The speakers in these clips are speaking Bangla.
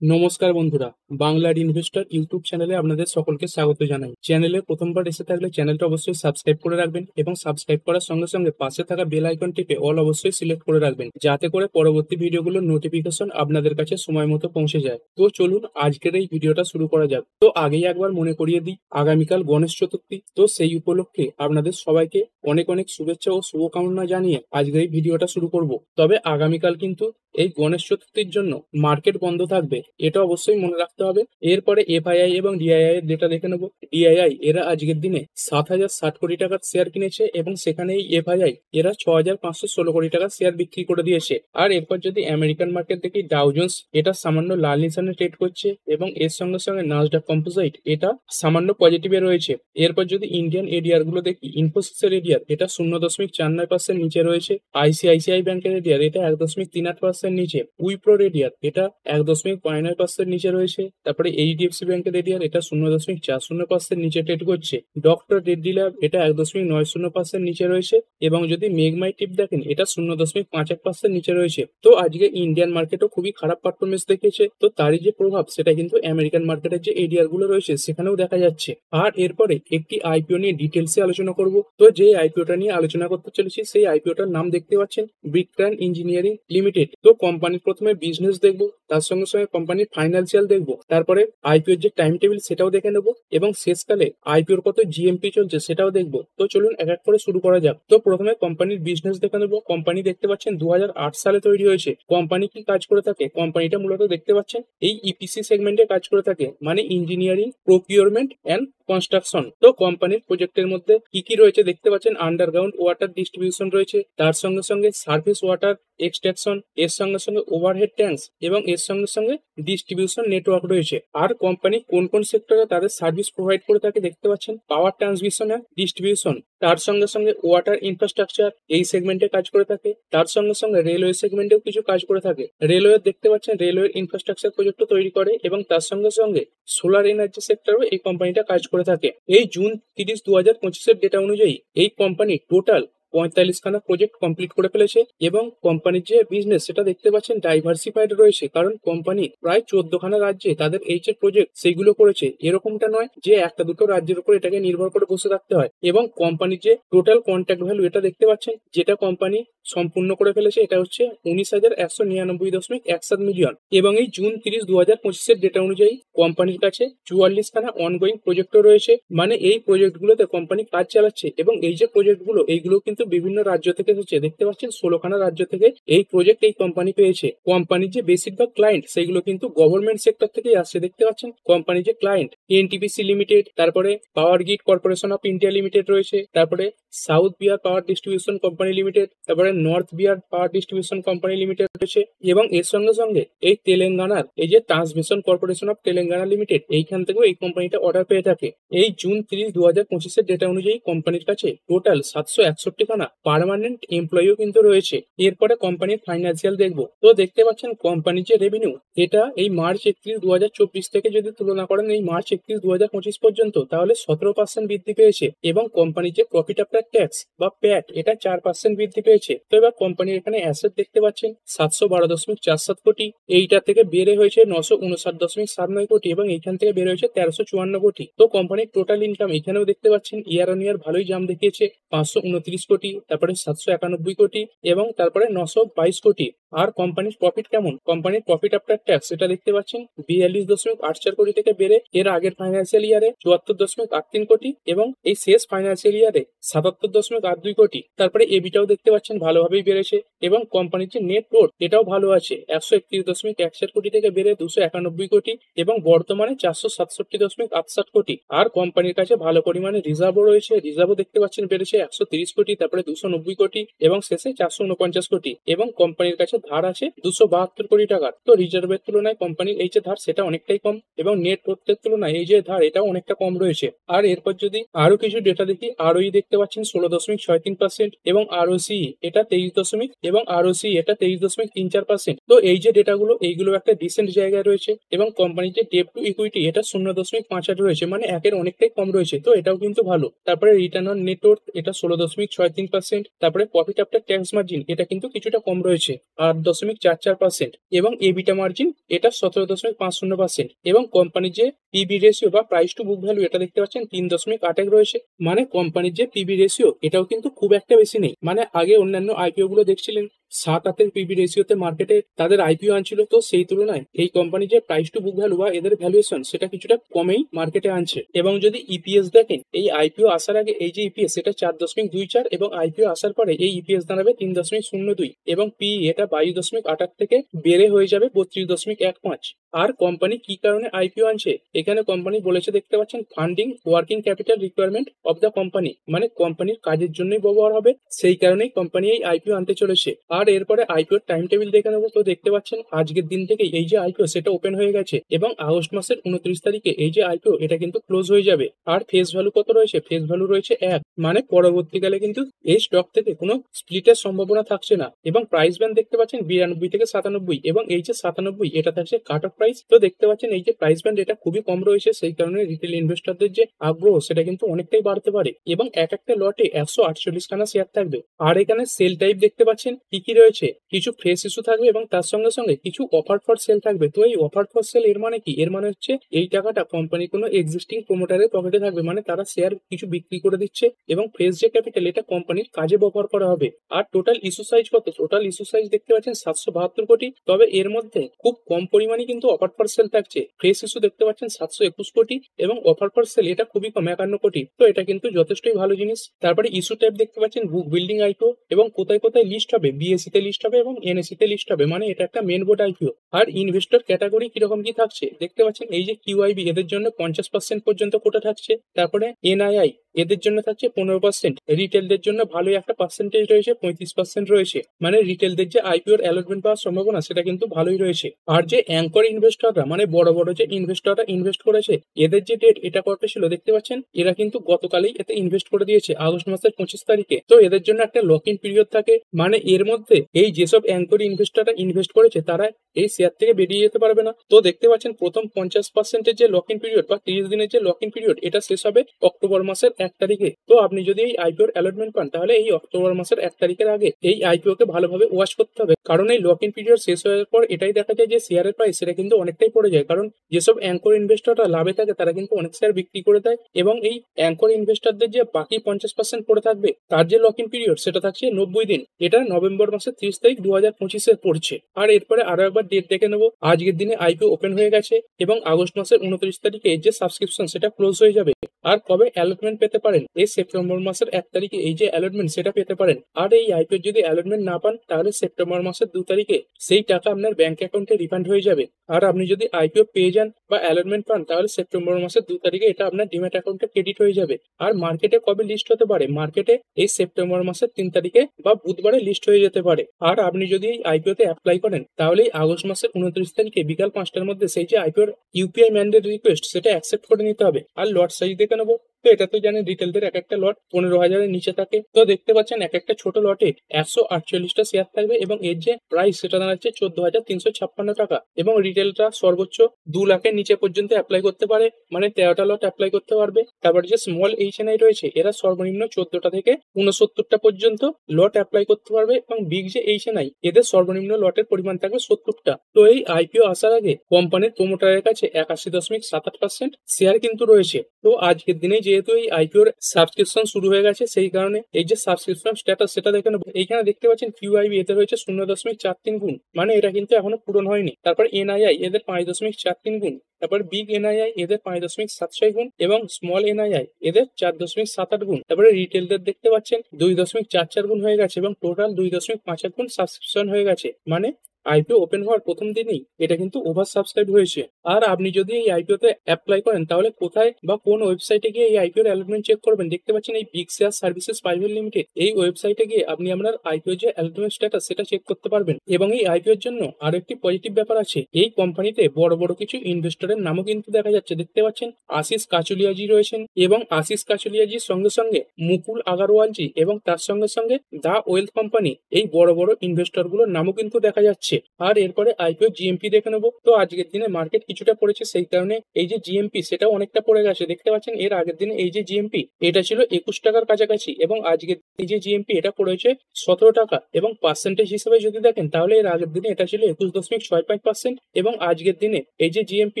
নমস্কার বন্ধুরা, বাংলার ইনভেস্টর ইউটিউব চ্যানেলে আপনাদের সকলকে স্বাগত জানাই। চ্যানেলে প্রথমবার এসে থাকলে চ্যানেলটা অবশ্যই সাবস্ক্রাইব করে রাখবেন এবং সাবস্ক্রাইব করার সঙ্গে সঙ্গে পাশে থাকা বেল আইকন টিপে অল অবশ্যই সিলেক্ট করে রাখবেন, যাতে করে পরবর্তী ভিডিওগুলোর নোটিফিকেশন আপনাদের কাছে সময় মতো পৌঁছে যায়। তো চলুন আজকের এই ভিডিওটা শুরু করা যাক। তো আগেই একবার মনে করিয়ে দিই, আগামীকাল গণেশ চতুর্থী। তো সেই উপলক্ষে আপনাদের সবাইকে অনেক অনেক শুভেচ্ছা ও শুভকামনা জানিয়ে আজকের এই ভিডিওটা শুরু করব। তবে আগামীকাল কিন্তু এই গণেশ চতুর্থীর জন্য মার্কেট বন্ধ থাকবে, এটা অবশ্যই মনে রাখতে হবে। এরপরে এফআইআই এবং ডিআইআই এর ডেটা দেখে নেব। ডিআইআই এরা আজকের দিনে 7,060 কোটি টাকার শেয়ার কিনেছে এবং সেখানে এই এফআইআই এরা 6,516 কোটি টাকার শেয়ার বিক্রি করে দিয়েছে। আর এরপর যদি আমেরিকান মার্কেট দেখি, ডাও জোন্স এটা সামান্য লাল নিশানে ট্রেড করছে এবং এর সঙ্গে সঙ্গে নাসডাক কম্পোজিট এটা সামান্য পজিটিভে রয়েছে। এরপর যদি ইন্ডিয়ান এডিআর গুলো দেখি, ইনফোসিসের এডিআর এটা 0.49% নিচে রয়েছে। আইসিআইসিআই ব্যাংকের এডিআর এটা 1.38% নিচে। উইপ্রোর এডিআর এটা 1.59% নিচে রয়েছে। তারপরে এইচডিএফসি ব্যাংকের এডিআর এটা 0.40% নিচে ট্রেড করছে। ডক্টর রেড্ডি ল্যাব এটা 1.90% নিচে রয়েছে এবং যদি মেঘমাই টিপ দেখেন এটা 0.51% নিচে রয়েছে। তো আজকে ইন্ডিয়ান মার্কেটও খুবই খারাপ পারফরমেন্স দেখিয়েছে। তো তারই যে প্রভাব সেটা কিন্তু আমেরিকান মার্কেটের যে এডিআর গুলো রয়েছে সেখানেও দেখা যাচ্ছে। আর এরপরে একটি আইপিও নিয়ে ডিটেলসে আলোচনা করব। তো যে আইপিওটা নিয়ে আলোচনা করতে চলেছি সেই আইপিওটার নাম দেখতে পাচ্ছেন, ব্রিকট্রান ইঞ্জিনিয়ারিং লিমিটেড। তো কোম্পানির প্রথমে বিজনেস দেখবো, তার সঙ্গে সঙ্গে কোম্পানির ফাইন্যান্সিয়াল দেখবো, তারপরে আইপিওর যে টাইম টেবিল সেটাও দেখে নেবো এবং শেষকালে আইপিওর কত জিএমপি চলছে সেটাও দেখবো। তো চলুন এক এক করে শুরু করা যাক। তো প্রথমে কোম্পানির বিজনেস দেখে নেবো। কোম্পানি দেখতে পাচ্ছেন 2008 সালে তৈরি হয়েছে। কোম্পানি কি কাজ করে থাকে? কোম্পানিটা মূলত দেখতে পাচ্ছেন এই ইপিসি সেগমেন্টে কাজ করে থাকে, মানে ইঞ্জিনিয়ারিং, প্রকিউরমেন্ট এন্ড কনস্ট্রাকশন। তো কোম্পানির প্রজেক্টের মধ্যে কি কি রয়েছে দেখতে পাচ্ছেন, আন্ডারগ্রাউন্ড ওয়াটার ডিস্ট্রিবিউশন রয়েছে, তার সঙ্গে সঙ্গে সার্ফেস ওয়াটার এক্সট্রাকশন, এর সঙ্গে সঙ্গে ওভারহেড ট্যাঙ্কস এবং এর সঙ্গে সঙ্গে ডিস্ট্রিবিউশন নেটওয়ার্ক রয়েছে। আর কোম্পানি কোন কোন সেক্টরে তাদের সার্ভিস প্রোভাইড করে থাকে দেখতে পাচ্ছেন, পাওয়ার ট্রান্সমিশন আর ডিস্ট্রিবিউশন, তার সঙ্গে সঙ্গে ওয়াটার ইনফ্রাস্ট্রাকচার এই সেগমেন্টে কাজ করে থাকে, তার সঙ্গে সঙ্গে রেলওয়ে সেগমেন্টেও কিছু কাজ করে থাকে। রেলওয়ে দেখতে পাচ্ছেন রেলওয়ে ইনফ্রাস্ট্রাকচার প্রজেক্ট তৈরি করে এবং তার সঙ্গে সঙ্গে সোলার এনার্জি সেক্টরও এই কোম্পানিটা কাজ করে থাকে। এই জুন 30, 2025 ডেটা অনুযায়ী এই কোম্পানি টোটাল 45খানা প্রজেক্ট কমপ্লিট করে ফেলেছে এবং কোম্পানির যে বিজনেস সেটা দেখতে পাচ্ছেন ডাইভার্সিফাইড রয়েছে, কারণ কোম্পানি প্রায় 14খানা রাজ্যে তাদের এই যে প্রজেক্ট সেইগুলো করেছে। এরকমটা নয় যে একটা দুটো রাজ্যের উপর এটাকে নির্ভর করে বসে থাকতে হয়। এবং কোম্পানির যে টোটাল কন্ট্রাক্ট ভ্যালু এটা দেখতে পাচ্ছেন, যেটা কোম্পানি সম্পূর্ণ করে ফেলেছে এটা হচ্ছে 19,199.17 মিলিয়ন। এবং এই জুন 30, 2025 ডেটা অনুযায়ী কোম্পানির কাছে 44খানা অনগোয়িং প্রজেক্টও রয়েছে, মানে এই প্রজেক্টগুলোতে কোম্পানি কাজ চালাচ্ছে। এবং এই যে প্রজেক্টগুলো এইগুলো কিন্তু বিভিন্ন রাজ্য থেকে এসেছে। দেখতে পাচ্ছেন 16খানা রাজ্য থেকে এই প্রজেক্ট এই কোম্পানি পেয়েছে। কোম্পানির যে বেশিরভাগ ক্লায়েন্ট সেইগুলো কিন্তু গভর্নমেন্ট সেক্টর থেকেই আসছে। দেখতে পাচ্ছেন কোম্পানির যে ক্লায়েন্ট এনটিপিসি লিমিটেড, তারপরে power grid corporation of India limited রয়েছে, তারপরে south Bihar power distribution company limited, তারপরে north Bihar power distribution company limited রয়েছে। এবং এর সঙ্গে সঙ্গে এই তেলেঙ্গানার এই যে transmission corporation of Telangana limited, এইখান থেকেও এই কোম্পানিটা অর্ডার পেয়ে থাকে। এই জুন 30, 2025 ডেটা অনুযায়ী কোম্পানির কাছে টোটাল 761খানা পার্মানেন্ট এমপ্লয়িও কিন্তু রয়েছে। এরপরে কোম্পানির ফাইন্যান্সিয়াল দেখবো। তো দেখতে পাচ্ছেন কোম্পানির যে রেভিনিউ এটা এই মার্চ 31, 2024 থেকে যদি তুলনা করেন এই মার্চ 31, 2025 পর্যন্ত, তাহলে 17% বৃদ্ধি পেয়েছে। এবং কোম্পানির যে প্রফিট আফটার ট্যাক্স বা প্যাট এটা 4% বৃদ্ধি পেয়েছে। তো এবার কোম্পানির এখানে অ্যাসেট দেখতে পাচ্ছেন 712.47 কোটি, এইটা থেকে বেড়ে হয়েছে 959.79 কোটি এবং এইখান থেকে বেড়ে হয়েছে 1354 কোটি। তো কোম্পানির টোটাল ইনকাম এখানেও দেখতে পাচ্ছেন ইয়ার অন ইয়ার ভালোই জাম দেখিয়েছে, 529 কোটি, তারপরে 791 কোটি এবং তারপরে 922 কোটি। আর কোম্পানির প্রফিট কেমন, কোম্পানির প্রফিট আফটার ট্যাক্স এটা দেখতে পাচ্ছেন 42.84 কোটি থেকে বেড়ে এর আগের ফাইন্যান্সিয়াল ইয়ারে 74.83 কোটি এবং এই শেষ ফাইন্যান্সিয়াল ইয়ারে 77.82 কোটি। তারপরে এবিটাও দেখতে পাচ্ছেন ভালোভাবেই বেড়েছে এবং কোম্পানির যে নেট প্রোড এটাও ভালো আছে, 131.61 কোটি থেকে বেড়ে 291 কোটি এবং বর্তমানে 467.68 কোটি। আর কোম্পানির কাছে ভালো পরিমাণে রিজার্ভও রয়েছে, রিজার্ভও দেখতে পাচ্ছেন বেড়েছে 130 কোটি, তারপরে 290 কোটি এবং শেষে 449 কোটি। এবং কোম্পানির কাছে ধার আছে 272 কোটি টাকার। তো রিজার্ভের তুলনায় কোম্পানির এই যে ধার সেটা অনেকটাই কম এবং নেট প্রত্যের তুলনায় এই যে ধার এটাও অনেকটা কম রয়েছে। আর এরপর যদি আরো কিছু ডেটা দেখি, আরওই দেখতে পাচ্ছেন 16.63% এবং আরওসি এটা 23 এবং আরওসি এটা 23.34%। তো এই যে ডেটাগুলো এইগুলো একটা ডিসেন্ট জায়গায় রয়েছে এবং কোম্পানির যে ডেট টু ইকুইটি এটা 0.58 রয়েছে, মানে একের অনেকটাই কম রয়েছে। তো এটাও কিন্তু ভালো। তারপরে রিটার্ন অন নেটওয়ার্থ এটা 16.36 3.33%। তারপরে প্রফিট আফটার ট্যাক্স মার্জিন এটা কিন্তু কিছুটা কম রয়েছে 8.44%। এবং এবিটা মার্জিন এটা 17.50%। এবং কোম্পানির যে পিবি রেশিও বা প্রাইস টু বুক ভ্যালু এটা দেখতে পাচ্ছেন 3.81 রয়েছে। মানে কোম্পানির যে পিবি রেশিও এটাও কিন্তু খুব একটা বেশি নেই। মানে আগে অন্যান্য আইপিও গুলো দেখছিলেন 7-8 পিবি রেশিওতে মার্কেটে তাদের আইপিও আনছিল, তো সেই তুলনায় এই কোম্পানি যে প্রাইস টু বুক ভ্যালু বা এদের ভ্যালুয়েশন সেটা কিছুটা কমেই মার্কেটে আনছে। এবং যদি ইপিএস দেখেন, এই আইপিও আসার আগে এই যে ইপিএস এটা 4.24 এবং আইপিও আসার পরে এই ইপিএস দাঁড়াবে 3.02 এবং পি এটা 22.8 থেকে বেড়ে হয়ে যাবে 32.15। আর কোম্পানি কি কারণে আইপিও আনছে এখানে কোম্পানি বলেছে দেখতে পাচ্ছেন, funding working capital requirement of the company, মানে কোম্পানির কাজের জন্যই ব্যবহার হবে, সেই কারণেই কোম্পানি এই আইপিও আনতে চলেছে। আর এরপরে আইপিওর টাইম টেবিল দেখে নেবো, তো দেখতে পাচ্ছেন আজকের দিন থেকে এই যে আইপিও সেটা ওপেন হয়ে গেছে এবং আগস্ট মাসের 29 তারিখে এই যে আইপিও এটা কিন্তু ক্লোজ হয়ে যাবে। আর ফেস ভ্যালু কত রয়েছে? ফেস ভ্যালু রয়েছে 1, মানে পরবর্তীকালে কিন্তু এই স্টক থেকে কোনো স্প্লিটের সম্ভাবনা থাকছে না। এবং প্রাইস ব্যান্ড দেখতে পাচ্ছেন 92 থেকে 97 এবং এই যে 97 এটা থাকছে কাট অফ প্রাইস। তো দেখতে পাচ্ছেন এই যে প্রাইস ব্যান্ড এটা খুবই কম রয়েছে, সেই কারণে রিটেল ইনভেস্টরদের যে আগ্রহ সেটা কিন্তু অনেকটাই বাড়তে পারে এবং এক একটা লটে 148 খানা শেয়ার থাকবে। আর এখানে সেল টাইপ দেখতে পাচ্ছেন কি কি রয়েছে, কিছু ফ্রেশ ইস্যু থাকবে এবং তার সঙ্গে সঙ্গে কিছু অফার ফর সেল থাকবে। তো এই অফার ফর সেল এর মানে কি? এর মানে হচ্ছে এই টাকাটা কোম্পানি কোনো এক্সিস্টিং প্রমোটারের পকেটে থাকবে, মানে তারা শেয়ার কিছু বিক্রি করে দিচ্ছে এবং ফ্রেশ যে ক্যাপিটাল এটা কোম্পানির কাজে ব্যবহার করা হবে। আর টোটাল ইস্যু সাইজ কত? টোটাল ইস্যু সাইজ দেখতে পাচ্ছেন 772 কোটি, তবে এর মধ্যে খুব কম পরিমাণে কিন্তু অফার ফর সেল থাকছে। ফ্রেশ ইস্যু দেখতে পাচ্ছেন 721 কোটি এবং অফার ফর সেল এটা খুবই কম 51 কোটি। তো এটা কিন্তু যথেষ্টই ভালো জিনিস। তারপরে ইস্যু টাইপ দেখতে পাচ্ছেন বুক বিল্ডিং আইপিও এবং কোথায় কোথায় লিস্ট হবে, বিএসসি তে লিস্ট হবে এবং এনএসসি তে লিস্ট হবে, মানে এটা একটা মেন বোর্ড আইপিও। আর ইনভেস্টর ক্যাটাগরি কিরকম কি থাকছে দেখতে পাচ্ছেন, এই যে কিউআইবি এদের জন্য 50% পর্যন্ত কোটা থাকছে। তারপরে এনআইআই এদের জন্য থাকছে 15%। রিটেলদের জন্য ভালোই একটা পার্সেন্টেজ রয়েছে, 35% রয়েছে, মানে রিটেলদের যে আইপিওর অ্যালটমেন্ট পাওয়ার সম্ভাবনা সেটা কিন্তু ভালোই রয়েছে। আর যে অ্যাঙ্কর ইনভেস্টররা মানে বড় বড় যে ইনভেস্টররা ইনভেস্ট করেছে এদের যে ডেট এটা কত ছিল দেখতে পাচ্ছেন, এরা কিন্তু গতকালই এতে ইনভেস্ট করে দিয়েছে আগস্ট মাসের 25 তারিখে। তো এদের জন্য একটা লক ইন পিরিয়ড থাকে, মানে এর মধ্যে এই যেসব অ্যাঙ্কর ইনভেস্টররা ইনভেস্ট করেছে তারা এই শেয়ার থেকে বেরিয়ে যেতে পারবে না। তো দেখতে পাচ্ছেন প্রথম 50% যে লক ইন পিরিয়ড বা 30 দিনের যে লক ইন পিরিয়ড এটা শেষ হবে অক্টোবর মাসের 1 তারিখে। তো আপনি যদি এই আইপিওর অ্যালটমেন্ট পান তাহলে এই অক্টোবর মাসের 1 তারিখের আগে এই আইপিও কে ভালোভাবে ওয়াচ করতে হবে, কারণ এই লক ইন পিরিয়ড শেষ হওয়ার পর এটাই দেখা যায় যে শেয়ারের প্রাইস সেটা কিন্তু অনেকটাই পড়ে যায়, কারণ যেসব অ্যাঙ্কর ইনভেস্টররা লাভে থাকে তারা কিন্তু অনেক শেয়ার বিক্রি করে দেয় এবং এই অ্যাঙ্কর ইনভেস্টরদের যে বাকি 50% পড়ে থাকবে তার যে লক ইন পিরিয়ড সেটা থাকছে 90 দিন। এটা নভেম্বর মাসের 30 তারিখ 2025 পড়ছে। আর এরপরে আরো একবার ডেট দেখে নেবো, আজকের দিনে আইপিও ওপেন হয়ে গেছে এবং আগস্ট মাসের 29 তারিখে যে সাবস্ক্রিপশন সেটা ক্লোজ হয়ে যাবে। আর কবে অ্যালটমেন্ট পেতে পারেন? এই সেপ্টেম্বর মাসের 1 তারিখে এই যে অ্যালটমেন্ট সেটা পেতে পারেন। আর এই আইপিও যদি অ্যালটমেন্ট না পান তাহলে সেপ্টেম্বর মাসের 2 তারিখে সেই টাকা আপনার ব্যাংক অ্যাকাউন্টে রিফান্ড হয়ে যাবে। আর আপনি যদি আইপিও পেয়ে যান বা অ্যালটমেন্ট পান তাহলে সেপ্টেম্বর মাসের 2 তারিখে এটা আপনার ডিম্যাট অ্যাকাউন্টে ক্রেডিট হয়ে যাবে। আর মার্কেটে কবে লিস্ট হতে পারে? মার্কেটে এই সেপ্টেম্বর মাসের 3 তারিখে বা বুধবারে লিস্ট হয়ে যেতে পারে। আর আপনি যদি এই আইপিও তে অ্যাপ্লাই করেন তাহলে এই আগস্ট মাসের 29 তারিখে বিকাল 5টার মধ্যে সেই যে আইপিওর ইউপিআই ম্যান্ডেট রিকোয়েস্ট সেটা অ্যাকসেপ্ট করে নিতে হবে। আর লট সাইজ দেখে নেবো, তো এটা তো জানেন রিটেলদের এক একটা লট 15,000-এর নিচে থাকে। তো দেখতে পাচ্ছেন এক একটা ছোট লটে 148টা শেয়ার থাকবে এবং এর যে প্রাইস সেটা দাঁড়াচ্ছে 14,356 টাকা এবং রিটেলটা সর্বোচ্চ 2 লাখের নিচে পর্যন্ত অ্যাপ্লাই করতে পারে, মানে 13টা লট অ্যাপ্লাই করতে পারবে। তারপর যে স্মল এইচএনআই রয়েছে এরা সর্বনিম্ন 14টা থেকে 69টা পর্যন্ত লট অ্যাপ্লাই করতে পারবে এবং বিগ যে এইচএনআই এদের সর্বনিম্ন লটের পরিমাণ থাকবে 70টা। তো এই আইপিও আসার আগে কোম্পানির প্রমোটারের কাছে 81.78% শেয়ার কিন্তু রয়েছে। তো আজকের দিনে যেহেতু এই আইপিওর সাবস্ক্রিপশন শুরু হয়ে গেছে সেই কারণে এই যে সাবস্ক্রিপশন স্ট্যাটাস সেটা দেখে নেবো। এইখানে দেখতে পাচ্ছেন কিউআইবি এতে রয়েছে 0.43 গুণ, মানে এটা কিন্তু এখনো পূরণ হয়নি। তারপর এনআইআই এদের 5.43 গুণ, তারপর বিগ এনআইআই এদের 5.76 গুণ এবং স্মল এনআইআই এদের 4.78 গুণ। তারপরে রিটেলদের দেখতে পাচ্ছেন 2.44 গুণ হয়ে গেছে এবং টোটাল 2.51 গুণ সাবস্ক্রিপশন হয়ে গেছে, মানে আইপিও ওপেন হওয়ার প্রথম দিনেই এটা কিন্তু ওভার সাবস্ক্রাইব হয়েছে। আর আপনি যদি এই আইপিওতে অ্যাপ্লাই করেন তাহলে কোথায় বা কোন ওয়েবসাইটে গিয়ে এই আইপিওর অ্যালটমেন্ট চেক করবেন দেখতে পাচ্ছেন এই big share services private limited এই ওয়েবসাইটে গিয়ে আপনি আপনার আইপিও যে অ্যালটমেন্ট স্ট্যাটাস সেটা চেক করতে পারবেন। এবং এই আইপিওর জন্য আরো একটি পজিটিভ ব্যাপার আছে, এই কোম্পানিতে বড় বড় কিছু ইনভেস্টরের নামও কিন্তু দেখা যাচ্ছে। দেখতে পাচ্ছেন আশিস কাচুলিয়াজি রয়েছেন এবং আশিস কাচুলিয়াজির সঙ্গে সঙ্গে মুকুল আগারওয়ালজি এবং তার সঙ্গে সঙ্গে দা ওয়েলথ কোম্পানি এই বড় বড় ইনভেস্টর গুলোর নামও কিন্তু দেখা যাচ্ছে। আর এরপরে আইপিও জিএমপি দেখে নেবো। তো আজকের দিনে মার্কেট কিছুটা পড়েছে, সেই কারণে এই যে জিএমপি সেটাও অনেকটা পড়ে গেছে। দেখতে পাচ্ছেন এর আগের দিনে এই যে জিএমপি এটা ছিল 21 টাকার কাছাকাছি, এবং আজকের এই যে জিএমপি এটা পড়েছে 17 টাকা, এবং পার্সেন্টেজ হিসেবে যদি দেখেন তাহলে এর আগের দিনে এটা ছিল 21.65%, এবং আজকের দিনে এই যে জিএমপি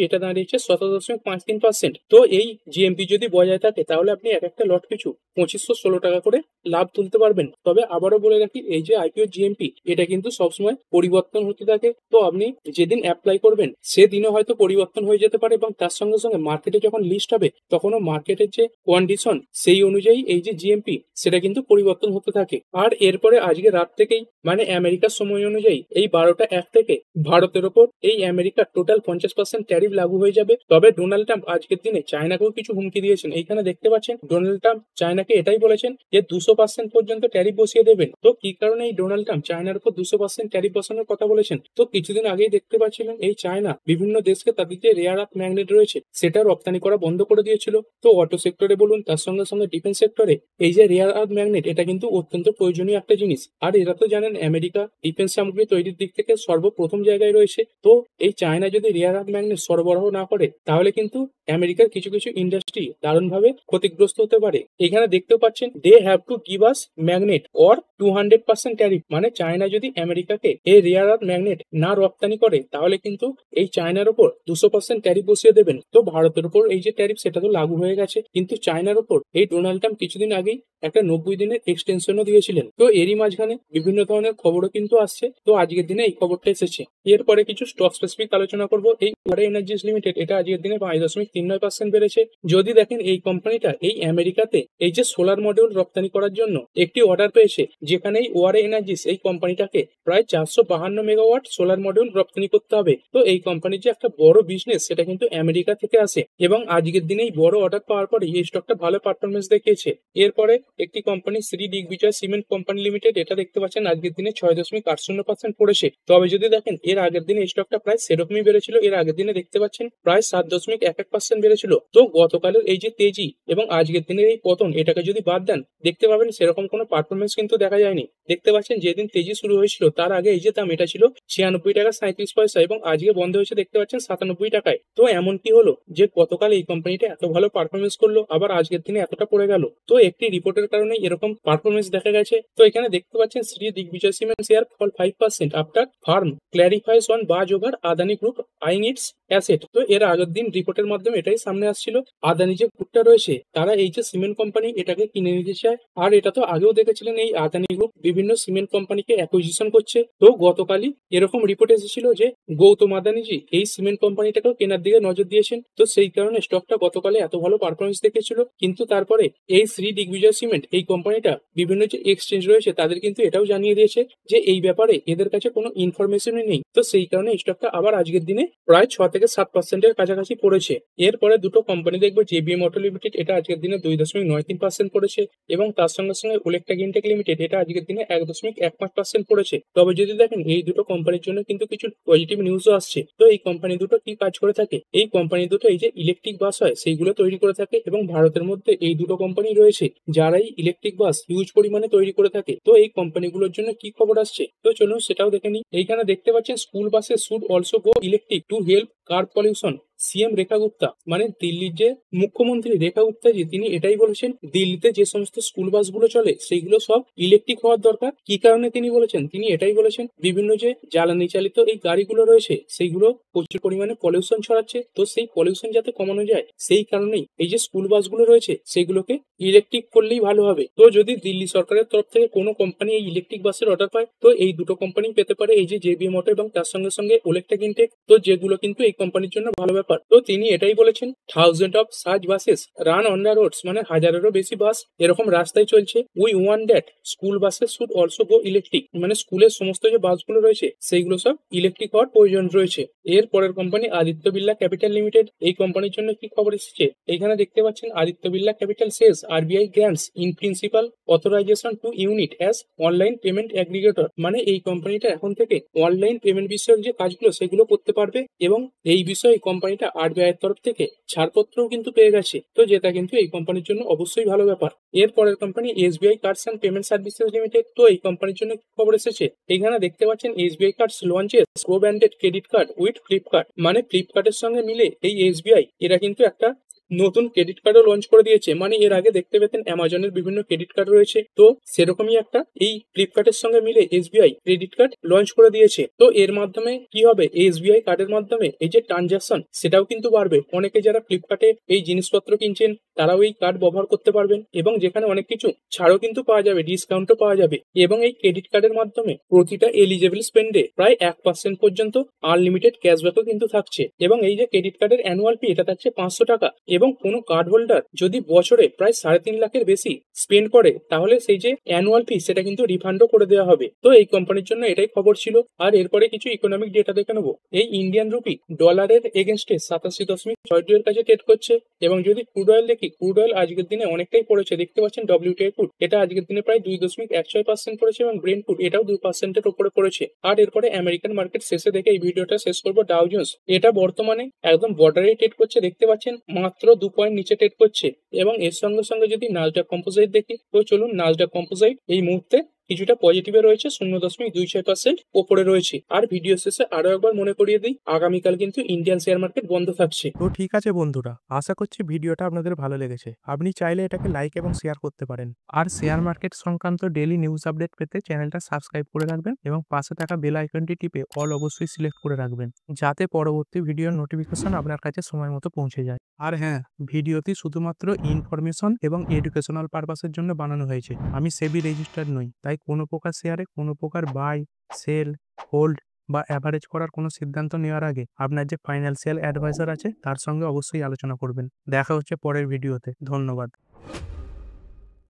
এটা দাঁড়িয়েছে 17.53%। তো এই জিএমপি যদি বজায় থাকে তাহলে আপনি এক একটা লট পিছু 2516 টাকা করে লাভ তুলতে পারবেন। তবে আবারও বলে রাখি, এই যে আইপিও জিএমপি এটা কিন্তু সবসময় পরিবর্তন হতে থাকে। তো আপনি যেদিন অ্যাপ্লাই করবেন সেদিনও হয়তো পরিবর্তন হয়ে যেতে পারে, এবং তার সঙ্গে সঙ্গে মার্কেটে যখন লিস্ট হবে তখনও মার্কেটের যে কন্ডিশন সেই অনুযায়ী এই যে জিএমপি সেটা কিন্তু পরিবর্তন হতে থাকে। আর এরপরে আজকে রাত থেকেই মানে আমেরিকার সময় অনুযায়ী এই 12টা 1 থেকে ভারতের ওপর এই আমেরিকার টোটাল 50% ট্যারিফ লাগু হয়ে যাবে। তবে ডোনাল্ড ট্রাম্প আজকের দিনে চায়নাকেও কিছু হুমকি দিয়েছেন। এইখানে দেখতে পাচ্ছেন ডোনাল্ড ট্রাম্প চায়নাকে এটাই বলেছেন যে 200% পর্যন্ত ট্যারিফ বসিয়ে দেবেন। তো কি কারণে এই ডোনাল্ড ট্রাম্প চায়নার উপর 200% ট্যারিফ বসানোর কথা বলেছেন? তো কিছুদিন আগেই দেখতে পাচ্ছিলেন এই চায়না বিভিন্ন দেশকে তাদের যে রেয়ার আর্থ ম্যাগনেট রয়েছে সেটা রপ্তানি করা বন্ধ করে দিয়েছিল। তো অটো সেক্টরে বলুন, তার সঙ্গে সঙ্গে ডিফেন্স সেক্টরে এই যে রেয়ার আর্থ ম্যাগনেট এটা কিন্তু অত্যন্ত প্রয়োজনীয় একটা জিনিস। আর এরা তো জানেন আমেরিকা ডিফেন্স সামগ্রী তৈরির দিক থেকে সর্বপ্রথম জায়গায় রয়েছে। তো এই চায়না যদি রেয়ার আর্থ ম্যাগনেট সরবরাহ না করে তাহলে কিন্তু আমেরিকার কিছু কিছু ইন্ডাস্ট্রি দারুণভাবে ক্ষতিগ্রস্ত হতে পারে। এখানে দেখতেও পাচ্ছেন they have to give us magnet or 200% tariff, মানে চায়না যদি আমেরিকাকে এই রেয়ার আর্থ ম্যাগনেট না রপ্তানি করে তাহলে কিন্তু এই চায়নার উপর 200% ট্যারিফ বসিয়ে দেবেন। তো ভারতের উপর এই যে ট্যারিফ সেটা তো লাগু হয়ে গেছে, কিন্তু চায়নার উপর এই ডোনাল্ড ট্রাম্প কিছুদিন আগেই একটা 90 দিনের এক্সটেনশনও দিয়েছিলেন। তো এরই মাঝখানে বিভিন্ন ধরনের খবরও কিন্তু আসছে। তো আজকের দিনে এই খবরটা এসেছে। এরপরে কিছু স্টক স্পেসিফিক আলোচনা করব। এই ওয়ারে এনার্জিস লিমিটেড এটা আজকের দিনে 5.39% বেড়েছে। যদি দেখেন এই কোম্পানিটা এই আমেরিকাতে এই যে সোলার মডিউল রপ্তানি করার জন্য একটি অর্ডার পেয়েছে, যেখানে এই ওয়ারে এনার্জিস এই কোম্পানিটাকে প্রায় 452 মেগাওয়াট সোলার মডিউল রপ্তানি করতে হবে। তো এই কোম্পানির যে একটা বড় বিজনেস সেটা কিন্তু আমেরিকা থেকে আসে, এবং আজকের দিনে এই বড় অর্ডার পাওয়ার পরে এই স্টকটা ভালো পারফরমেন্স দেখিয়েছে। এরপরে একটি company Shri Digvijay cement company limited এটা দেখতে পাচ্ছেন আজকের দিনে 6.80% পড়েছে। তবে যদি দেখেন এর আগের দিনে স্টকটা প্রায় সেরকমই বেড়েছিল। এর আগের দিনে দেখতে পাচ্ছেন প্রায় 7.11% বেড়েছিল। তো গতকালের এই যে তেজি এবং আজকের দিনের এই পতন এটাকে যদি বাদ দেন দেখতে পাবেন সেরকম কোনো পারফরমেন্স কিন্তু দেখা যায়নি। দেখতে পাচ্ছেন যেদিন তেজি শুরু হয়েছিল তার আগে এই যে দাম এটা ছিল 96 টাকা 37 পয়সা, এবং আজকে বন্ধ হয়েছে দেখতে পাচ্ছেন 97 টাকায়। তো এমন কি হলো যে গতকাল এই কোম্পানিটা এত ভালো পারফরমেন্স করলো আবার আজকের দিনে এতটা পড়ে গেল? তো একটি রিপোর্টের কারণে এরকম পারফরমেন্স দেখা গেছে। তো এখানে দেখতে পাচ্ছেন Shri Digvijay cement share fall 5% after firm clarifies on buzz over Adani group eyeing its asset. তো এর আগের দিন রিপোর্টের মাধ্যমে এটাই সামনে আসছিল আদানি যে গ্রুপটা রয়েছে তারা এই যে সিমেন্ট কোম্পানি এটাকে কিনে নিতে চায়। আর এটা তো আগেও দেখেছিলেন এই আদানি গ্রুপ বিভিন্ন সিমেন্ট কোম্পানিকে অ্যাকুইজিশন করছে। তো গতকালই এরকম রিপোর্ট এসেছিল যে গৌতম আদানিজি এই সিমেন্ট কোম্পানিটাকেও কেনার দিকে নজর দিয়েছেন। তো সেই কারণে স্টকটা গতকালে এত ভালো পারফরমেন্স দেখেছিল। কিন্তু তারপরে এই শ্রী দিগ্বিজয় সিমেন্ট এই কোম্পানিটা বিভিন্ন যে এক্সচেঞ্জ রয়েছে তাদের কিন্তু এটাও জানিয়ে দিয়েছে যে এই ব্যাপারে এদের কাছে কোনো ইনফরমেশনই নেই। তো সেই কারণে স্টকটা আবার আজকের দিনে প্রায় 6 থেকে 7% কাছাকাছি পড়েছে। এরপরে দুটো কোম্পানি দেখবো, জেবিএম অটো লিমিটেড এটা আজকের দিনে 2.93% পড়েছে, এবং তার সঙ্গে সঙ্গে ওলেক্ট্রা ইনটেক লিমিটেড এটা আজকের দিনে 1.15% পড়েছে। তবে যদি দেখেন এই দুটো কোম্পানির জন্য কিন্তু কিছু পজিটিভ নিউজও আসছে। তো এই কোম্পানি দুটো কি কাজ করে থাকে? এই কোম্পানি দুটো এই যে ইলেকট্রিক বাস হয় সেইগুলো তৈরি করে থাকে, এবং ভারতের মধ্যে এই দুটো কোম্পানি রয়েছে যারা এই ইলেকট্রিক বাস হিউজ পরিমাণে তৈরি করে থাকে। তো এই কোম্পানিগুলোর জন্য কি খবর আসছে তো চলুন সেটাও দেখে নিই। এইখানে দেখতে পাচ্ছেন school buses should also go electric to help curb pollution. CM Rekha Gupta মানে দিল্লির যে মুখ্যমন্ত্রী রেখা গুপ্তা জি তিনি এটাই বলেছেন দিল্লিতে যে সমস্ত স্কুল বাসগুলো চলে সেইগুলো সব ইলেকট্রিক হওয়ার দরকার। কি কারণে তিনি বলেছেন? তিনি এটাই বলেছেন বিভিন্ন যে জ্বালানি চালিত এই গাড়িগুলো রয়েছে সেইগুলো প্রচুর পরিমাণে পলিউশন ছড়াচ্ছে। তো সেই পলিউশন যাতে কমানো যায় সেই কারণেই এই যে স্কুল বাসগুলো রয়েছে সেগুলোকে ইলেকট্রিক করলেই ভালো হবে। তো যদি দিল্লি সরকারের তরফ থেকে কোনো কোম্পানি এই ইলেকট্রিক বাসের অর্ডার পায় তো এই দুটো কোম্পানি পেতে পারে, এই যে জেবিএম অটো এবং তার সঙ্গে সঙ্গে ওলেক্ট্রা ইনটেক, তো যেগুলো কিন্তু এই কোম্পানির জন্য ভালো ব্যাপার। তো তিনি এটাই বলেছেন thousand of such buses run on the roads, মানে হাজারেরও বেশি বাস এরকম রাস্তায় চলছে। We want that school buses should also go electric, মানে স্কুলের সমস্ত যে বাসগুলো রয়েছে সেইগুলো সব ইলেকট্রিক হওয়ার প্রয়োজন রয়েছে। এর পরের company Aditya Birla capital limited. এই কোম্পানির জন্য কি খবর এসেছে এইখানে দেখতে পাচ্ছেন Aditya Birla capital says RBI grants in principle authorization to unit as online payment aggregator, মানে এই কোম্পানিটা এখন থেকে অনলাইন পেমেন্ট বিষয়ক যে কাজগুলো সেগুলো করতে পারবে, এবং এই বিষয়ে কোম্পানিটা কোম্পানিটা আরবিআই এর তরফ থেকে ছাড়পত্রও কিন্তু পেয়ে গেছে, তো যেটা কিন্তু এই কোম্পানির জন্য অবশ্যই ভালো ব্যাপার। এর পরের company SBI cards and payment services limited. তো এই কোম্পানির জন্য কি খবর এসেছে, এখানে দেখতে পাচ্ছেন SBI cards launches co branded credit card with Flipkart. মানে ফ্লিপকার্টের সঙ্গে মিলে এই এসবিআই এরা কিন্তু একটা নতুন ক্রেডিট কার্ডও লঞ্চ করে দিয়েছে। মানে এর আগে দেখতে পেতেন অ্যামাজনের বিভিন্ন ক্রেডিট কার্ড রয়েছে, তো সেরকমই একটা এই ফ্লিপকার্টের সঙ্গে মিলে এসবিআই ক্রেডিট কার্ড লঞ্চ করে দিয়েছে। তো এর মাধ্যমে কি হবে, এসবিআই কার্ডের মাধ্যমে এই যে ট্রানজাকশন সেটাও কিন্তু বাড়বে। অনেকে যারা ফ্লিপকার্টে এই জিনিসপত্র কিনছেন তারাও এই কার্ড ব্যবহার করতে পারবেন, এবং যেখানে অনেক কিছু ছাড়ও কিন্তু পাওয়া যাবে, ডিসকাউন্টও পাওয়া যাবে। এবং এই ক্রেডিট কার্ডের মাধ্যমে প্রতিটা এলিজেবল স্পেন্ডে প্রায় 1% পর্যন্ত আনলিমিটেড ক্যাশব্যাকও কিন্তু থাকছে। এবং এই যে ক্রেডিট কার্ডের অ্যানুয়াল ফি এটা থাকছে 500 টাকা। এবং কোনো কার্ড হোল্ডার যদি বছরে প্রায় 3.5 লাখের বেশি স্পেন্ড করে তাহলে সেই যে অ্যানুয়াল ফি সেটা কিন্তু রিফান্ডও করে দেওয়া হবে। তো এই কোম্পানির জন্য এটাই খবর ছিল। আর এরপরে কিছু ইকোনমিক ডেটা দেখে নেবো। এই ইন্ডিয়ান রুপি ডলারের এগেনস্টে 87.62 এর কাছে ট্রেড করছে। এবং যদি ক্রুড অয়েল দেখি, ক্রুড অয়েল আজকের দিনে অনেকটাই পড়েছে। দেখতে পাচ্ছেন WTI ক্রুড এটা আজকের দিনে প্রায় 2.16% পড়েছে, এবং ব্রেন্ট ক্রুড এটাও 2%-এর উপরে পড়েছে। আর এরপরে আমেরিকান মার্কেট শেষে দেখে এই ভিডিওটা শেষ করবো। ডাউ জোন্স এটা বর্তমানে একদম বর্ডারে ট্রেড করছে, দেখতে পাচ্ছেন মাত্র 2 পয়েন্ট নিচে ট্রেড করছে। এবং এর সঙ্গে সঙ্গে যদি নাসডাক কম্পোজাইট দেখি, তো চলুন নাসডাক কম্পোজাইট এই মুহূর্তে কিছুটা পজিটিভে রয়েছে, 0.26% ওপরে রয়েছে। আর ভিডিও শেষে আরো একবার মনে করিয়ে দিই, আগামীকাল কিন্তু ইন্ডিয়ান শেয়ার মার্কেট বন্ধ থাকছে। তো ঠিক আছে বন্ধুরা, আশা করছি ভিডিওটা আপনাদের ভালো লেগেছে। আপনি চাইলে এটাকে লাইক এবং শেয়ার করতে পারেন। আর শেয়ার মার্কেট সংক্রান্ত ডেইলি নিউজ আপডেট পেতে চ্যানেলটা সাবস্ক্রাইব করে রাখবেন এবং পাশে থাকা বেল আইকনটি টিপে অল অবশ্যই সিলেক্ট করে রাখবেন, যাতে পরবর্তী ভিডিওর নোটিফিকেশন আপনার কাছে সময় মতো পৌঁছে যায়। আর হ্যাঁ, ভিডিওটি শুধুমাত্র ইনফরমেশন এবং এডুকেশনাল পারপাসের জন্য বানানো হয়েছে। আমি সেবি রেজিস্টার্ড নই, তাই কোনো প্রকার শেয়ারে কোনো প্রকার বাই, সেল, হোল্ড বা অ্যাভারেজ করার কোনো সিদ্ধান্ত নেওয়ার আগে আপনার যে ফাইন্যান্সিয়াল অ্যাডভাইজার আছে তার সঙ্গে অবশ্যই আলোচনা করবেন। দেখা হচ্ছে পরের ভিডিওতে। ধন্যবাদ।